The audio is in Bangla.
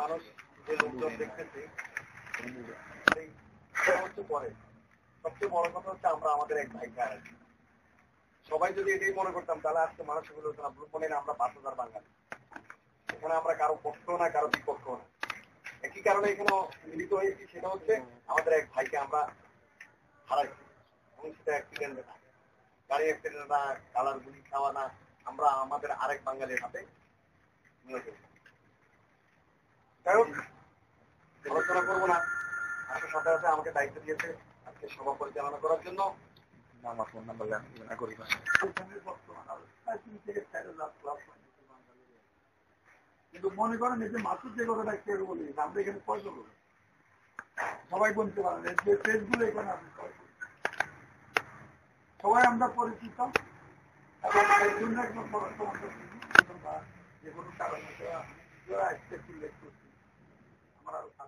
মানুষ যে লোকজন দেখতেছি হচ্ছে পরে সবচেয়ে বড় কথা হচ্ছে আমরা আমাদের এক ভাইকে হারাচ্ছি। সবাই যদি এটাই মনে করতাম তাহলে আজকে মানুষ গুলো মনে না আমরা 5,000 বাঙালি, এখানে আমরা কারো পক্ষ না কারো বিপক্ষ না, একই কারণে এখানে মিলিত হয়েছি, সেটা হচ্ছে আমাদের এক ভাইকে আমরা হারাইছি এবং সেটা অ্যাক্সিডেন্টে না, গাড়ি অ্যাক্সিডেন্টে না, কালার গুলি খাওয়া না, আমরা আমাদের আরেক বাঙালির হাতে নিয়ে গেছি। যাই হোক আলোচনা করবো না, আপনার সাথে সাথে আমাকে দায়িত্ব দিয়েছে আজকে সভা পরিচালনা করার জন্য। কিন্তু মনে করেন এই যে মাসুদ যে কথাটা কেউ বলি আমরা এখানে কয়জন লোক সবাই বলতে পারেন যে ফেসগুলো এখানে আপনি সবাই আমরা পরিচিত এবং এর জন্য একদম যে কোনো কারণে আমরা